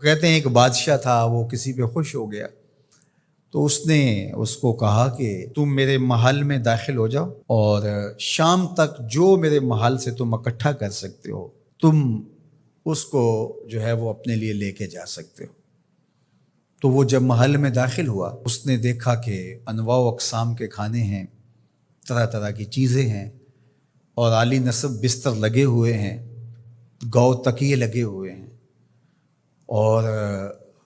کہتے ہیں ایک بادشاہ تھا، وہ کسی پہ خوش ہو گیا تو اس نے اس کو کہا کہ تم میرے محل میں داخل ہو جاؤ اور شام تک جو میرے محل سے تم اکٹھا کر سکتے ہو تم اس کو جو ہے وہ اپنے لیے لے کے جا سکتے ہو۔ تو وہ جب محل میں داخل ہوا اس نے دیکھا کہ انواع و اقسام کے کھانے ہیں، طرح طرح کی چیزیں ہیں اور عالی نصب بستر لگے ہوئے ہیں، گو تکیے لگے ہوئے ہیں اور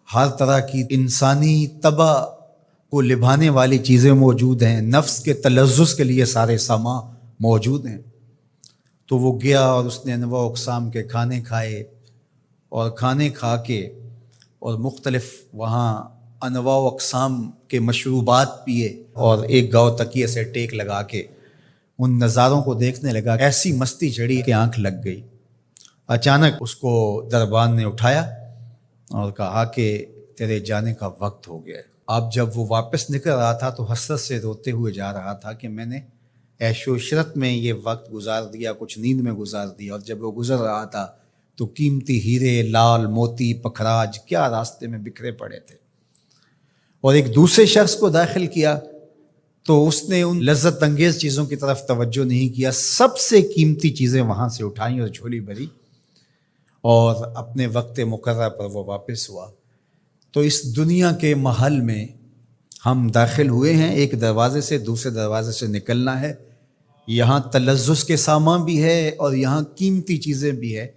ہر طرح کی انسانی طبع کو لبھانے والی چیزیں موجود ہیں، نفس کے تلذذ کے لیے سارے سامان موجود ہیں۔ تو وہ گیا اور اس نے انواع اقسام کے کھانے کھائے اور کھانے کھا کے اور مختلف وہاں انواع اقسام کے مشروبات پیے اور ایک گاؤ تکیے سے ٹیک لگا کے ان نظاروں کو دیکھنے لگا۔ ایسی مستی چڑھی کہ آنکھ لگ گئی۔ اچانک اس کو دربان نے اٹھایا اور کہا کہ تیرے جانے کا وقت ہو گیا ہے۔ اب جب وہ واپس نکل رہا تھا تو حسرت سے روتے ہوئے جا رہا تھا کہ میں نے عیش و عشرت میں یہ وقت گزار دیا، کچھ نیند میں گزار دیا، اور جب وہ گزر رہا تھا تو قیمتی ہیرے، لال موتی، پکھراج کیا راستے میں بکھرے پڑے تھے۔ اور ایک دوسرے شخص کو داخل کیا تو اس نے ان لذت انگیز چیزوں کی طرف توجہ نہیں کیا، سب سے قیمتی چیزیں وہاں سے اٹھائیں اور جھولی بھری اور اپنے وقت مقررہ پر وہ واپس ہوا۔ تو اس دنیا کے محل میں ہم داخل ہوئے ہیں، ایک دروازے سے دوسرے دروازے سے نکلنا ہے۔ یہاں تلذذ کے سامان بھی ہے اور یہاں قیمتی چیزیں بھی ہے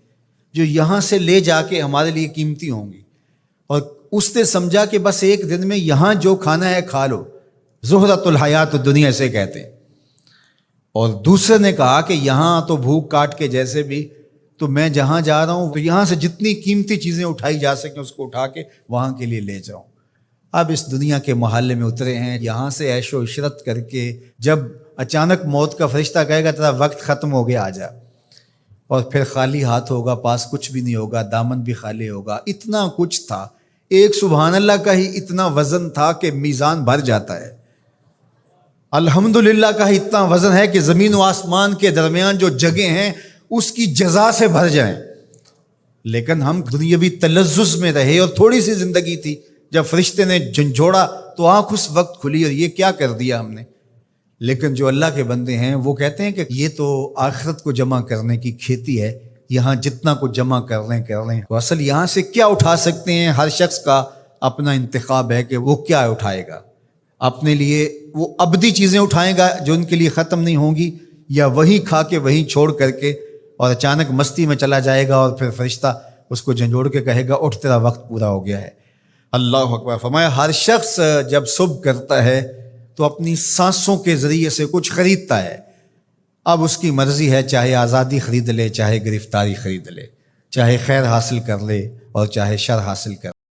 جو یہاں سے لے جا کے ہمارے لیے قیمتی ہوں گی، اور اس نے سمجھا کہ بس ایک دن میں یہاں جو کھانا ہے کھا لو، زہرۃ الحیات دنیا سے کہتے ہیں۔ اور دوسرے نے کہا کہ یہاں تو بھوک کاٹ کے جیسے بھی تو میں جہاں جا رہا ہوں تو یہاں سے جتنی قیمتی چیزیں اٹھائی جا سکیں اس کو اٹھا کے وہاں کے لیے لے جاؤں۔ اب اس دنیا کے محلے میں اترے ہیں، یہاں سے عیش و عشرت کر کے جب اچانک موت کا فرشتہ کہے گا تیرا وقت ختم ہو گیا، آ جا، اور پھر خالی ہاتھ ہوگا، پاس کچھ بھی نہیں ہوگا، دامن بھی خالی ہوگا۔ اتنا کچھ تھا، ایک سبحان اللہ کا ہی اتنا وزن تھا کہ میزان بھر جاتا ہے، الحمدللہ کا ہی اتنا وزن ہے کہ زمین و آسمان کے درمیان جو جگہیں ہیں اس کی جزا سے بھر جائیں۔ لیکن ہم دنیاوی تلذذ میں رہے اور تھوڑی سی زندگی تھی، جب فرشتے نے جھنجھوڑا تو آنکھ اس وقت کھلی اور یہ کیا کر دیا ہم نے۔ لیکن جو اللہ کے بندے ہیں وہ کہتے ہیں کہ یہ تو آخرت کو جمع کرنے کی کھیتی ہے، یہاں جتنا کچھ جمع کر لیں تو اصل یہاں سے کیا اٹھا سکتے ہیں، ہر شخص کا اپنا انتخاب ہے کہ وہ کیا اٹھائے گا۔ اپنے لیے وہ ابدی چیزیں اٹھائے گا جو ان کے لیے ختم نہیں ہوں گی، یا وہی کھا کے وہی چھوڑ کر کے اور اچانک مستی میں چلا جائے گا اور پھر فرشتہ اس کو جھنجھوڑ کے کہے گا اٹھ تیرا وقت پورا ہو گیا ہے۔ اللہ اکبر۔ فرمایا ہر شخص جب صبح کرتا ہے تو اپنی سانسوں کے ذریعے سے کچھ خریدتا ہے۔ اب اس کی مرضی ہے، چاہے آزادی خرید لے، چاہے گرفتاری خرید لے، چاہے خیر حاصل کر لے اور چاہے شر حاصل کر لے۔